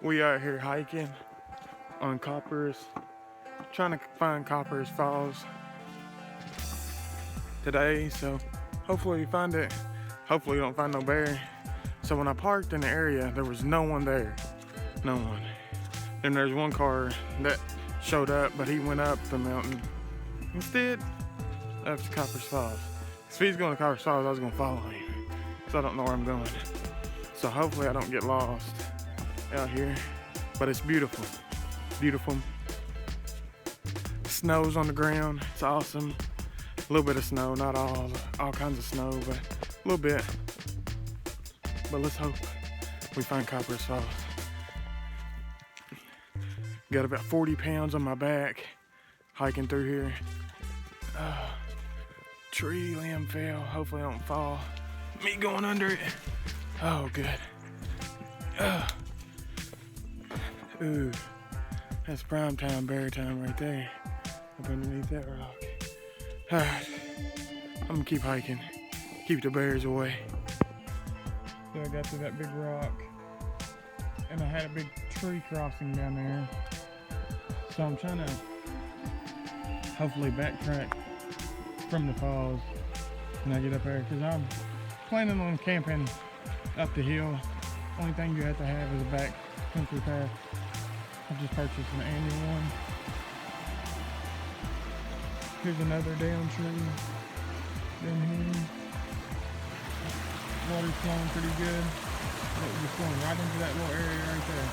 We out here hiking on Cooperas, trying to find Cooperas Falls today, so hopefully we find it. Hopefully we don't find no bear. So when I parked in the area, there was no one there. No one. And there's one car that showed up, but he went up the mountain instead up to Cooperas Falls. If he's going to Cooperas Falls, I was gonna follow him, because I don't know where I'm going. So hopefully I don't get lost out here, but it's beautiful, beautiful. Snow's on the ground, it's awesome. A little bit of snow, not all kinds of snow, but a little bit. But let's hope we find Cooperas Falls. Got about 40 pounds on my back, hiking through here. Tree limb fell, hopefully I don't fall. Me going under it. Oh, good. Ooh, that's prime time, bear time right there, up underneath that rock. Alright, I'm gonna keep hiking, keep the bears away. So I got to that big rock, and I had a big tree crossing down there. So I'm trying to hopefully backtrack from the falls when I get up there, because I'm planning on camping up the hill. Only thing you have to have is a back country path. I just purchased an annual one. Here's another down tree down here. Water's flowing pretty good. It's just going right into that little area right there.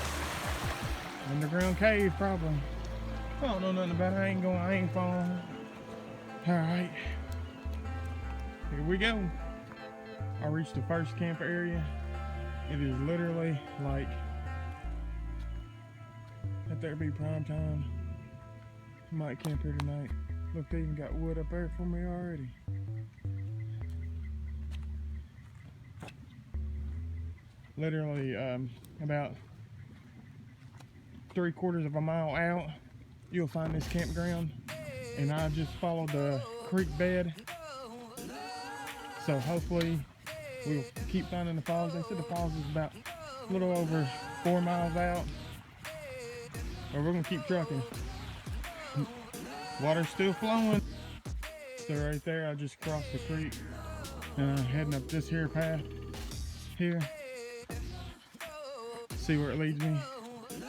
Underground cave, probably. I don't know nothing about it. I ain't falling. Alright. Here we go. I reached the first camp area. It is literally like, let there be prime time. I might camp here tonight. Look, they even got wood up there for me already. Literally about 3/4 of a mile out, you'll find this campground. And I just followed the creek bed. So hopefully we'll keep finding the falls. They said the falls is about a little over 4 miles out. But we're gonna keep trucking. Water's still flowing. So right there, I just crossed the creek. And I'm heading up this here path here. See where it leads me.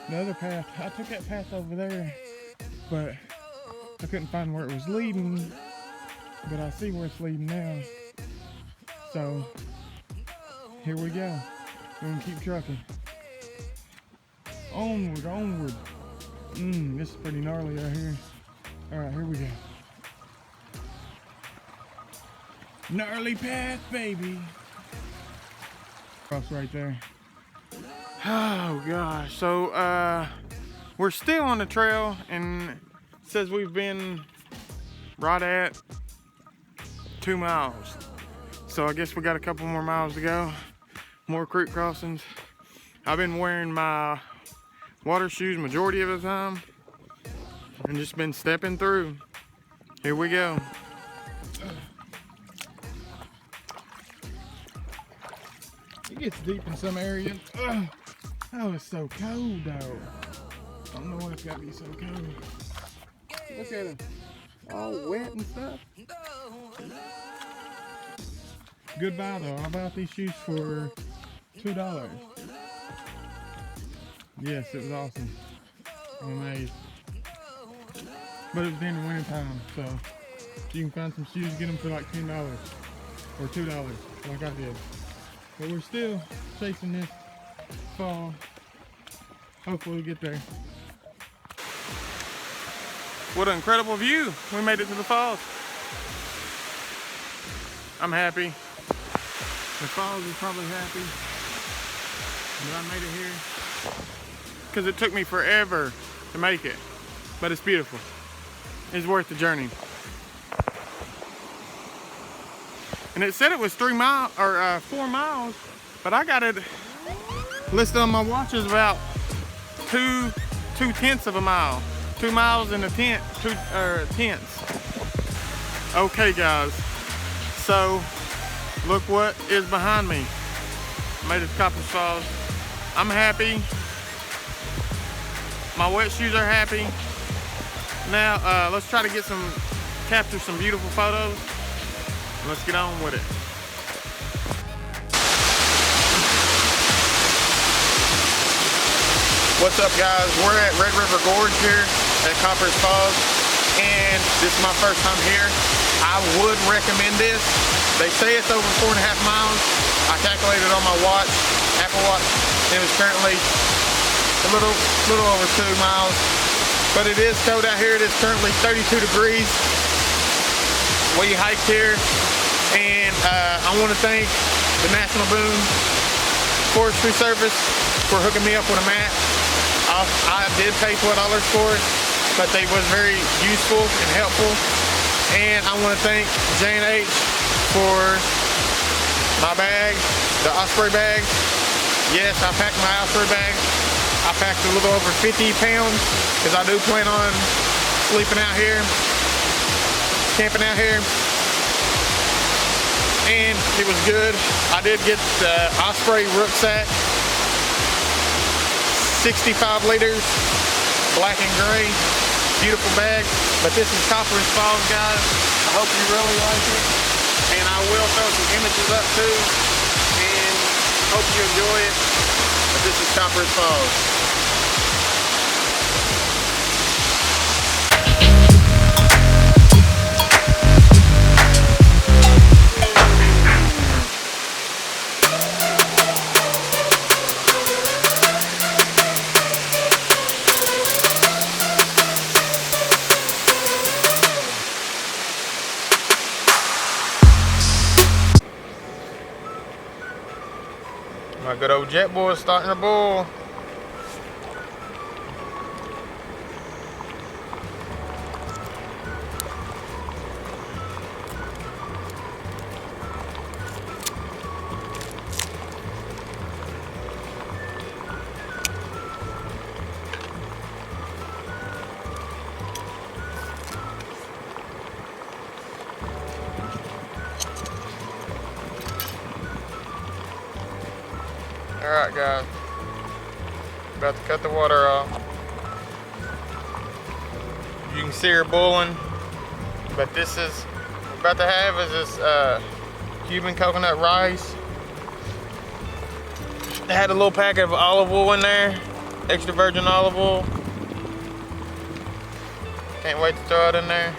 The other path, I took that path over there, but I couldn't find where it was leading. But I see where it's leading now. So here we go. We're gonna keep trucking. Onward, onward. This is pretty gnarly out here. Alright, here we go. Gnarly path, baby. Cross right there. Oh gosh, so we're still on the trail, and it says we've been right at 2 miles. So I guess we got a couple more miles to go. More creek crossings. I've been wearing my water shoes majority of the time and just been stepping through. Here we go. It gets deep in some areas. Oh, it's so cold though. I don't know why it's got to be so cold. Look at it, all wet and stuff. Good buy though. I bought these shoes for $2. Yes, it was awesome. I'm amazed. But it was in the winter time, so you can find some shoes, get them for like $10 or $2, like I did. But we're still chasing this fall. Hopefully we get there. What an incredible view. We made it to the falls. I'm happy. The falls is probably happy that I made it here, because it took me forever to make it, but it's beautiful. It's worth the journey. And it said it was 3 miles or 4 miles, but I got it listed on my watch as about 2/10 of a mile. 2 miles in a tenths. Okay, guys. So look what is behind me. Made it to Cooperas Falls. I'm happy. My wet shoes are happy. Now let's try to capture some beautiful photos. Let's get on with it. What's up, guys? We're at Red River Gorge here at Cooperas Falls, and this is my first time here. I would recommend this. They say it's over 4.5 miles. I calculated on my watch, Apple Watch, and it was currently a little over 2 miles. But it is cold out here. It is currently 32 degrees. We hiked here, and I want to thank the National Boone Forestry Service for hooking me up with a mat. I did pay $12 for it, but they was very useful and helpful. And I want to thank J&H for my bag, the Osprey bag. Yes, I packed my Osprey bag. I packed a little over 50 pounds because I do plan on sleeping out here, camping out here. And it was good. I did get the Osprey rucksack, 65 liters, black and gray, beautiful bag. But this is Cooperas Falls, guys. I hope you really like it. And I will throw some images up too. And hope you enjoy it. But this is Cooperas Falls. My good old jet boy is starting to boil. Alright, guys, about to cut the water off. You can see her boiling, but this is, what we're about to have is this Cuban coconut rice. I had a little packet of olive oil in there, extra virgin olive oil. Can't wait to throw it in there.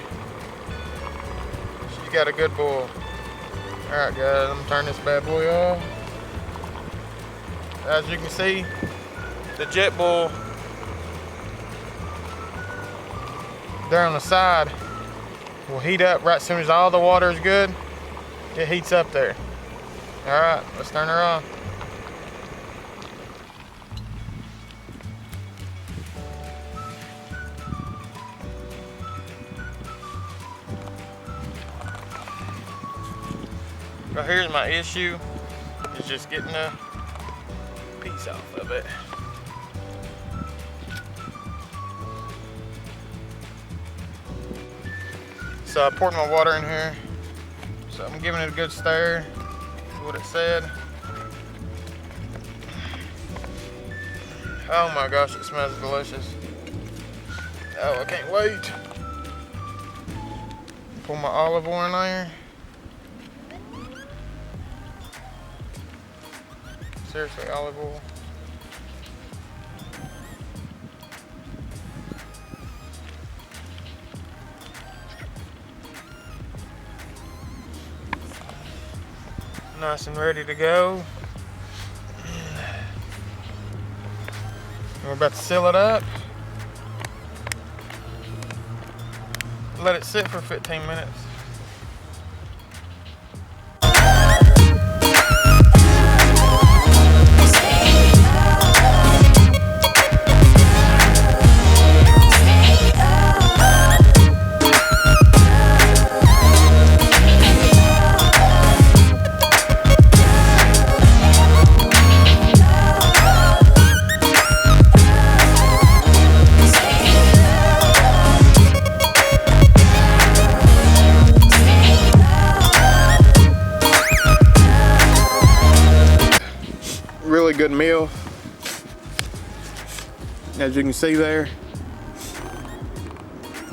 She's got a good boil. Alright, guys, I'm gonna turn this bad boy off. As you can see, the jet boil there on the side will heat up right as soon as all the water is good. It heats up there. All right, let's turn her on. Well, here's my issue. It's just getting the piece off of it. So I poured my water in here. So I'm giving it a good stir. That's what it said. Oh my gosh, it smells delicious. Oh, I can't wait. Pour my olive oil in there. Seriously, olive oil. Nice and ready to go. We're about to seal it up. Let it sit for 15 minutes. Really good meal. As you can see there,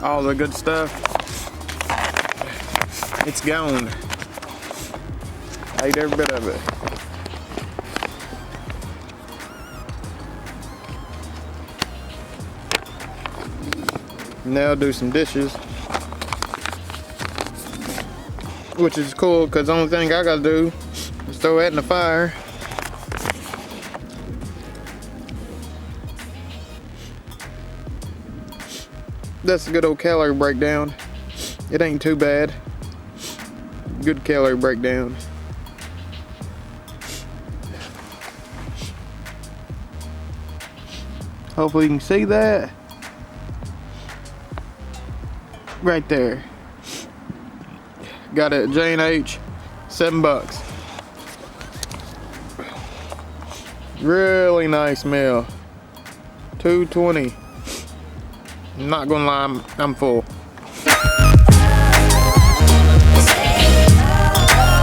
all the good stuff, it's gone. I ate every bit of it. Now do some dishes, which is cool because the only thing I gotta do is throw that in the fire. That's a good old calorie breakdown. It ain't too bad. Good calorie breakdown. Hopefully you can see that. Right there. Got it at J&H, $7. Really nice meal. $2.20. I'm not gonna lie, I'm full.